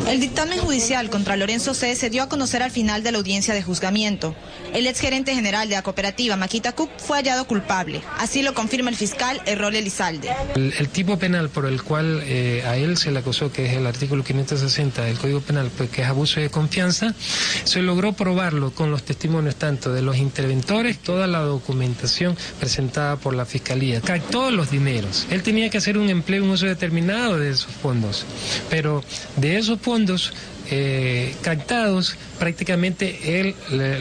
El dictamen judicial contra Lorenzo C. se dio a conocer al final de la audiencia de juzgamiento. El exgerente general de la cooperativa Makita Cook fue hallado culpable. Así lo confirma el fiscal Errol Elizalde. El tipo penal por el cual a él se le acusó, que es el artículo 560 del Código Penal, pues, que es abuso de confianza, se logró probarlo con los testimonios tanto de los interventores, toda la documentación presentada por la fiscalía. Todos los dineros. Él tenía que hacer un empleo, un uso determinado de esos fondos, pero de esos fondos captados, prácticamente él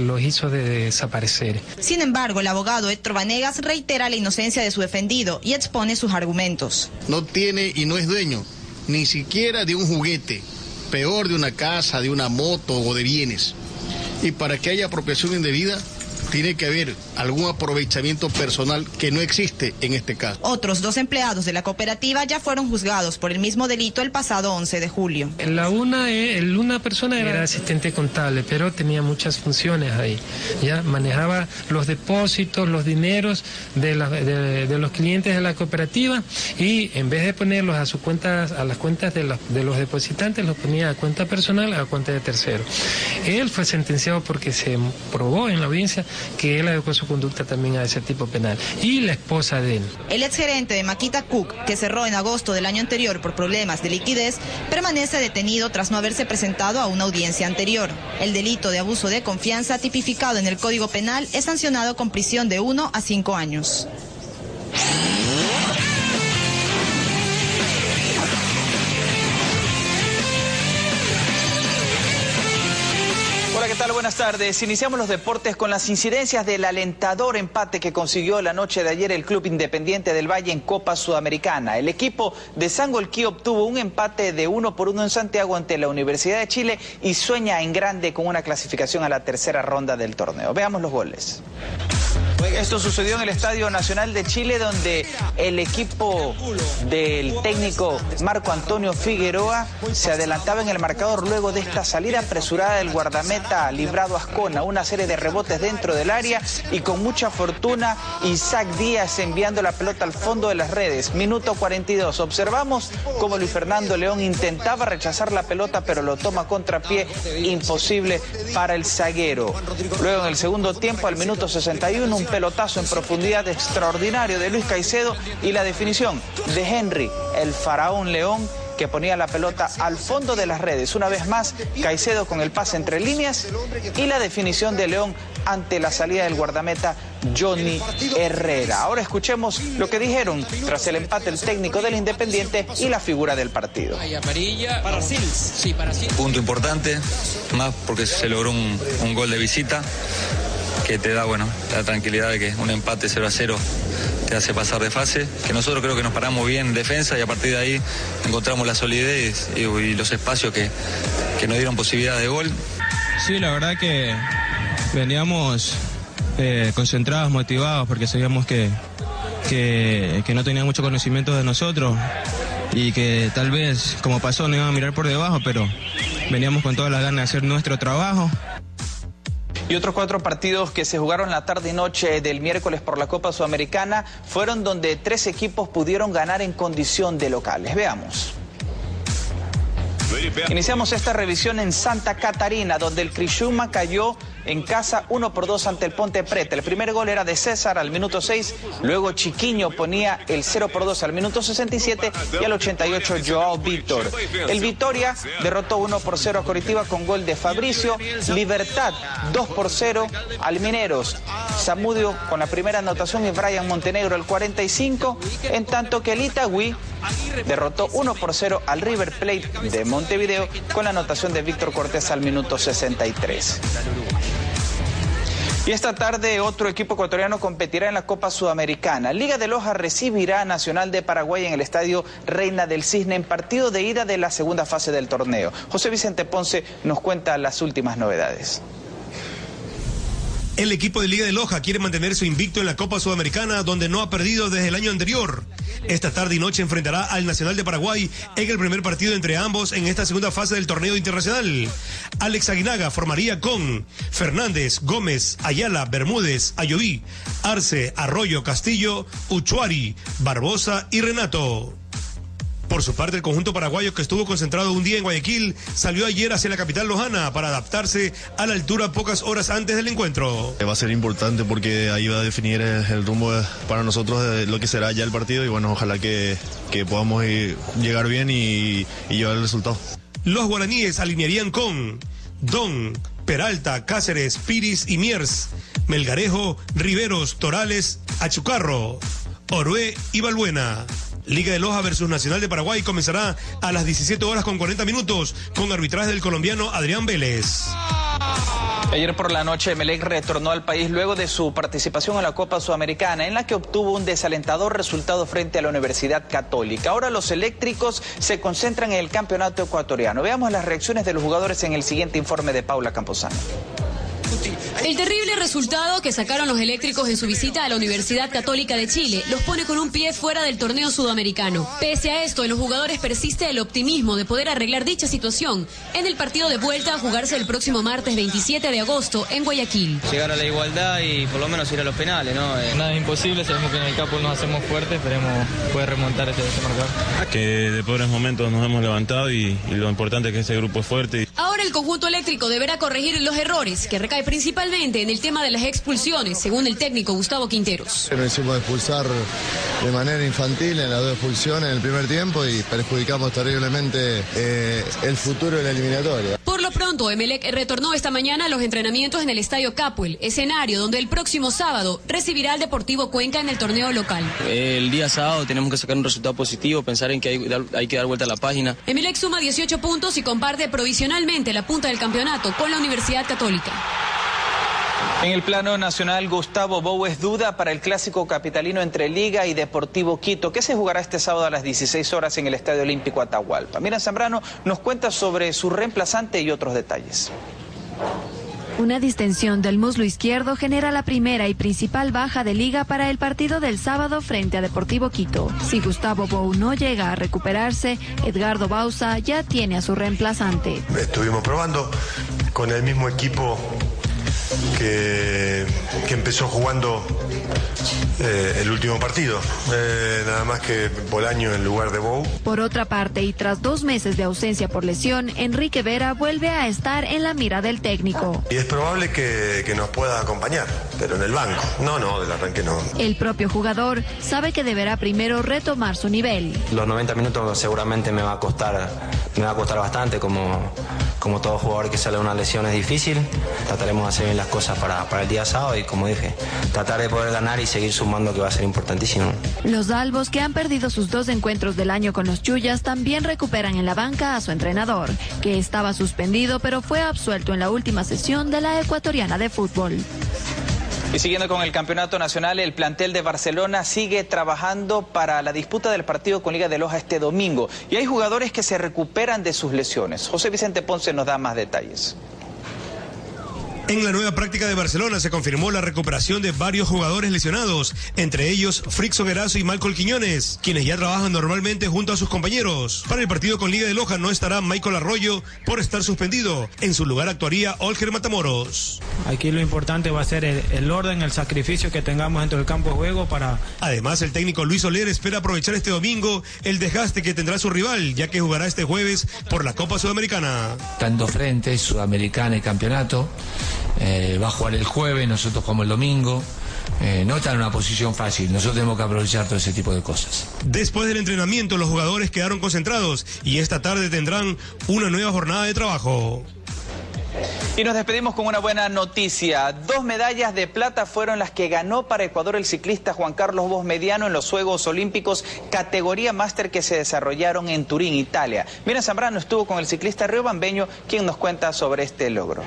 los hizo desaparecer. Sin embargo, el abogado Héctor Vanegas reitera la inocencia de su defendido y expone sus argumentos. No tiene y no es dueño ni siquiera de un juguete, peor de una casa, de una moto o de bienes. Y para que haya apropiación indebida, tiene que haber algún aprovechamiento personal que no existe en este caso. Otros 2 empleados de la cooperativa ya fueron juzgados por el mismo delito el pasado 11 de julio. Una persona era asistente contable, pero tenía muchas funciones ahí. Ya manejaba los depósitos, los dineros de los clientes de la cooperativa, y en vez de ponerlos a sus cuentas, a las cuentas de los depositantes, los ponía a cuenta personal, a cuenta de tercero. Él fue sentenciado porque se probó en la audiencia que él adecuó su conducta también a ese tipo penal, y la esposa de él. El exgerente de Makita Cook, que cerró en agosto del año anterior por problemas de liquidez, permanece detenido tras no haberse presentado a una audiencia anterior. El delito de abuso de confianza tipificado en el Código Penal es sancionado con prisión de 1 a 5 años. Hola, ¿qué tal? Buenas tardes. Iniciamos los deportes con las incidencias del alentador empate que consiguió la noche de ayer el Club Independiente del Valle en Copa Sudamericana. El equipo de Sangolquí obtuvo un empate de 1-1 en Santiago ante la Universidad de Chile y sueña en grande con una clasificación a la tercera ronda del torneo. Veamos los goles. Esto sucedió en el Estadio Nacional de Chile, donde el equipo del técnico Marco Antonio Figueroa se adelantaba en el marcador luego de esta salida apresurada del guardameta Librado Ascona, una serie de rebotes dentro del área y con mucha fortuna Isaac Díaz enviando la pelota al fondo de las redes. Minuto 42. Observamos cómo Luis Fernando León intentaba rechazar la pelota, pero lo toma a contrapié, imposible para el zaguero. Luego en el segundo tiempo, al minuto 61, un pelotazo en profundidad extraordinario de Luis Caicedo y la definición de Henry, el faraón León, que ponía la pelota al fondo de las redes. Una vez más, Caicedo con el pase entre líneas y la definición de León ante la salida del guardameta Johnny Herrera. Ahora escuchemos lo que dijeron tras el empate el técnico del Independiente y la figura del partido. Punto importante, más porque se logró un gol de visita que te da, la tranquilidad de que un empate 0-0 te hace pasar de fase, que nosotros creo que nos paramos bien en defensa y a partir de ahí encontramos la solidez y los espacios que nos dieron posibilidad de gol. Sí, la verdad que veníamos concentrados, motivados, porque sabíamos que no tenían mucho conocimiento de nosotros y que tal vez, como pasó, no iban a mirar por debajo, pero veníamos con todas las ganas de hacer nuestro trabajo. Y otros 4 partidos que se jugaron la tarde y noche del miércoles por la Copa Sudamericana fueron donde 3 equipos pudieron ganar en condición de locales. Veamos. Iniciamos esta revisión en Santa Catarina, donde el Criciúma cayó en casa 1-2 ante el Ponte Preta. El primer gol era de César al minuto 6, luego Chiquiño ponía el 0-2 al minuto 67 y al 88 Joao Víctor. El Vitória derrotó 1-0 a Coritiba con gol de Fabricio. Libertad 2-0 al Mineros. Zamudio con la primera anotación y Brian Montenegro el 45, en tanto que el Itagüí derrotó 1-0 al River Plate de Montevideo con la anotación de Víctor Cortés al minuto 63. Y esta tarde otro equipo ecuatoriano competirá en la Copa Sudamericana. Liga de Loja recibirá a Nacional de Paraguay en el estadio Reina del Cisne en partido de ida de la segunda fase del torneo. José Vicente Ponce nos cuenta las últimas novedades. El equipo de Liga de Loja quiere mantener su invicto en la Copa Sudamericana, donde no ha perdido desde el año anterior. Esta tarde y noche enfrentará al Nacional de Paraguay en el primer partido entre ambos en esta segunda fase del torneo internacional. Alex Aguinaga formaría con Fernández, Gómez, Ayala, Bermúdez, Ayoví, Arce, Arroyo, Castillo, Uchuari, Barbosa y Renato. Por su parte, el conjunto paraguayo, que estuvo concentrado un día en Guayaquil, salió ayer hacia la capital lojana para adaptarse a la altura pocas horas antes del encuentro. Va a ser importante porque ahí va a definir el rumbo para nosotros de lo que será ya el partido y bueno, ojalá que podamos llegar bien y llevar el resultado. Los guaraníes alinearían con Don, Peralta, Cáceres, Piris y Miers, Melgarejo, Riveros, Torales, Achucarro, Orué y Balbuena. Liga de Loja versus Nacional de Paraguay comenzará a las 17:40 con arbitraje del colombiano Adrián Vélez. Ayer por la noche Emelec retornó al país luego de su participación en la Copa Sudamericana, en la que obtuvo un desalentador resultado frente a la Universidad Católica. Ahora los eléctricos se concentran en el campeonato ecuatoriano. Veamos las reacciones de los jugadores en el siguiente informe de Paula Camposano. El terrible resultado que sacaron los eléctricos en su visita a la Universidad Católica de Chile los pone con un pie fuera del torneo sudamericano. Pese a esto, en los jugadores persiste el optimismo de poder arreglar dicha situación en el partido de vuelta a jugarse el próximo martes 27 de agosto en Guayaquil. Llegar a la igualdad y por lo menos ir a los penales, ¿no? Nada es imposible, sabemos que en el campo nos hacemos fuertes, esperemos poder remontar ese marcador. Que de pobres momentos nos hemos levantado y lo importante es que ese grupo es fuerte. Ahora el conjunto eléctrico deberá corregir los errores que recae principalmente en el tema de las expulsiones, según el técnico Gustavo Quinteros. Nos hicimos expulsar de manera infantil en las 2 expulsiones en el primer tiempo y perjudicamos terriblemente el futuro de la eliminatoria. Por lo pronto, Emelec retornó esta mañana a los entrenamientos en el Estadio Capuel, escenario donde el próximo sábado recibirá al Deportivo Cuenca en el torneo local. El día sábado tenemos que sacar un resultado positivo, pensar en que hay que dar vuelta a la página. Emelec suma 18 puntos y comparte provisionalmente la punta del campeonato con la Universidad Católica. En el plano nacional, Gustavo Boues duda para el clásico capitalino entre Liga y Deportivo Quito, que se jugará este sábado a las 16 horas en el Estadio Olímpico Atahualpa. Miriam Zambrano nos cuenta sobre su reemplazante y otros detalles. Una distensión del muslo izquierdo genera la primera y principal baja de Liga para el partido del sábado frente a Deportivo Quito. Si Gustavo Bou no llega a recuperarse, Edgardo Bauza ya tiene a su reemplazante. Estuvimos probando con el mismo equipo que empezó jugando el último partido, nada más que Bolaño en lugar de Bou. Por otra parte, y tras 2 meses de ausencia por lesión, Enrique Vera vuelve a estar en la mira del técnico. Y es probable que nos pueda acompañar, pero en el banco. No, del arranque no. El propio jugador sabe que deberá primero retomar su nivel. Los 90 minutos seguramente me va a costar bastante, como todo jugador que sale de una lesión es difícil. Trataremos de hacer bien las cosas para el día sábado y, como dije, tratar de poder ganar y seguir sumando, que va a ser importantísimo. Los albos, que han perdido sus 2 encuentros del año con los Chuyas, también recuperan en la banca a su entrenador, que estaba suspendido pero fue absuelto en la última sesión de la Ecuatoriana de Fútbol. Y siguiendo con el campeonato nacional, el plantel de Barcelona sigue trabajando para la disputa del partido con Liga de Loja este domingo. Y hay jugadores que se recuperan de sus lesiones. José Vicente Ponce nos da más detalles. En la nueva práctica de Barcelona se confirmó la recuperación de varios jugadores lesionados, entre ellos Frickson Erazo y Malcol Quiñones, quienes ya trabajan normalmente junto a sus compañeros. Para el partido con Liga de Loja no estará Michael Arroyo por estar suspendido. En su lugar actuaría Olger Matamoros. Aquí lo importante va a ser el orden, el sacrificio que tengamos dentro del campo de juego para... Además, el técnico Luis Soler espera aprovechar este domingo el desgaste que tendrá su rival, ya que jugará este jueves por la Copa Sudamericana. Están dos frentes, Sudamericana y Campeonato. Va a jugar el jueves, nosotros jugamos el domingo. No está en una posición fácil, nosotros tenemos que aprovechar todo ese tipo de cosas. Después del entrenamiento, los jugadores quedaron concentrados y esta tarde tendrán una nueva jornada de trabajo. Y nos despedimos con una buena noticia. 2 medallas de plata fueron las que ganó para Ecuador el ciclista Juan Carlos Bosch Mediano en los Juegos Olímpicos categoría máster que se desarrollaron en Turín, Italia. Miriam Zambrano estuvo con el ciclista riobambeño, quien nos cuenta sobre este logro.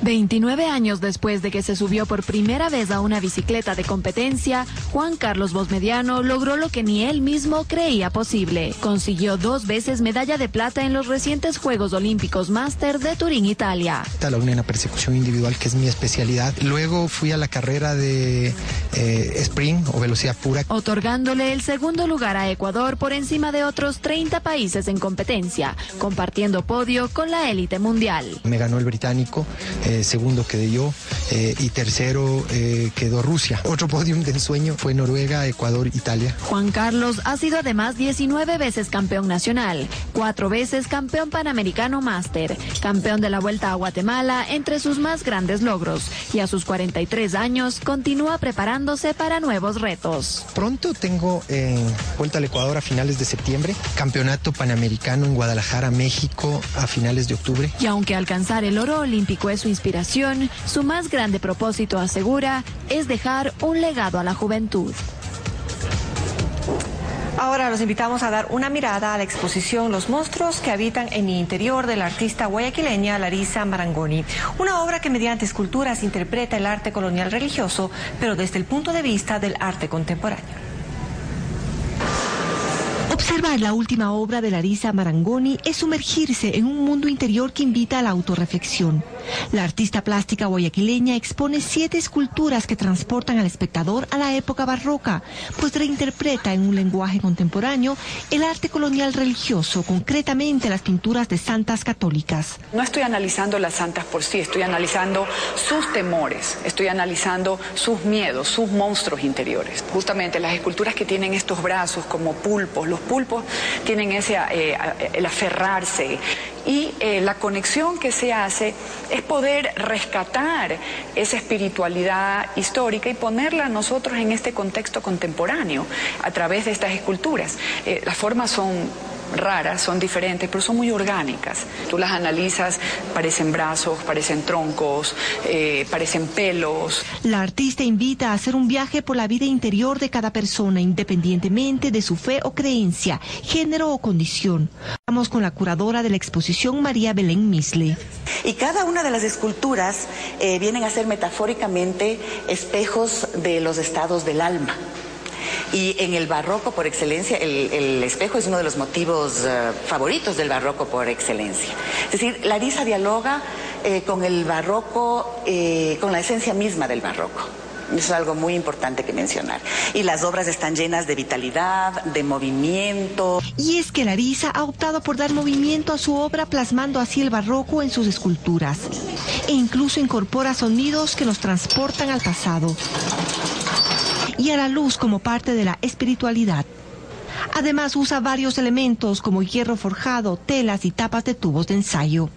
29 años después de que se subió por primera vez a una bicicleta de competencia, Juan Carlos Bosch Mediano logró lo que ni él mismo creía posible. Consiguió 2 veces medalla de plata en los recientes Juegos Olímpicos Máster de Turín, Italia. La una en la persecución individual, que es mi especialidad. Luego fui a la carrera de sprint o velocidad pura, otorgándole el segundo lugar a Ecuador por encima de otros 30 países en competencia, compartiendo podio con la élite mundial. Me ganó el británico. Segundo quedé yo y tercero quedó Rusia. Otro podium de ensueño fue Noruega, Ecuador, Italia. Juan Carlos ha sido además 19 veces campeón nacional, 4 veces campeón panamericano máster, campeón de la Vuelta a Guatemala entre sus más grandes logros, y a sus 43 años continúa preparándose para nuevos retos. Pronto tengo Vuelta al Ecuador a finales de septiembre, campeonato panamericano en Guadalajara, México a finales de octubre. Y aunque alcanzar el oro olímpico es su inspiración, su más grande propósito, asegura, es dejar un legado a la juventud. Ahora los invitamos a dar una mirada a la exposición Los monstruos que habitan en mi interior de la artista guayaquileña Larisa Marangoni. Una obra que mediante esculturas interpreta el arte colonial religioso, pero desde el punto de vista del arte contemporáneo. Observar la última obra de Larisa Marangoni es sumergirse en un mundo interior que invita a la autorreflexión. La artista plástica guayaquileña expone 7 esculturas que transportan al espectador a la época barroca, pues reinterpreta en un lenguaje contemporáneo el arte colonial religioso, concretamente las pinturas de santas católicas. No estoy analizando las santas por sí, estoy analizando sus temores, estoy analizando sus miedos, sus monstruos interiores. Justamente las esculturas que tienen estos brazos como pulpos, los pulpos tienen ese el aferrarse, y la conexión que se hace es poder rescatar esa espiritualidad histórica y ponerla nosotros en este contexto contemporáneo a través de estas esculturas. Las formas son raras, son diferentes, pero son muy orgánicas. Tú las analizas, parecen brazos, parecen troncos, parecen pelos. La artista invita a hacer un viaje por la vida interior de cada persona, independientemente de su fe o creencia, género o condición. Vamos con la curadora de la exposición, María Belén Misle. Y cada una de las esculturas vienen a ser metafóricamente espejos de los estados del alma. Y en el barroco por excelencia, el espejo es uno de los motivos favoritos del barroco por excelencia. Es decir, Larisa dialoga con el barroco, con la esencia misma del barroco. Eso es algo muy importante que mencionar. Y las obras están llenas de vitalidad, de movimiento. Y es que Larisa ha optado por dar movimiento a su obra, plasmando así el barroco en sus esculturas. E incluso incorpora sonidos que nos transportan al pasado y a la luz como parte de la espiritualidad. Además usa varios elementos como hierro forjado, telas y tapas de tubos de ensayo.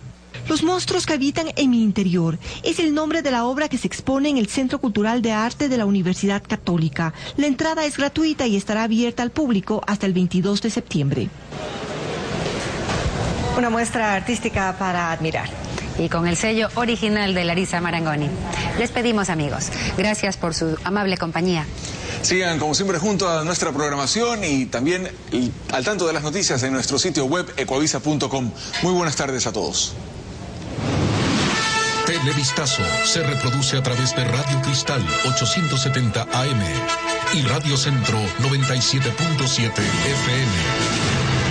Los monstruos que habitan en mi interior es el nombre de la obra que se expone en el Centro Cultural de Arte de la Universidad Católica. La entrada es gratuita y estará abierta al público hasta el 22 de septiembre. Una muestra artística para admirar. Y con el sello original de Larisa Marangoni. Les pedimos, amigos, gracias por su amable compañía. Sigan como siempre junto a nuestra programación y también al tanto de las noticias en nuestro sitio web ecuavisa.com. Muy buenas tardes a todos. Vistazo se reproduce a través de Radio Cristal 870 AM y Radio Centro 97.7 FM.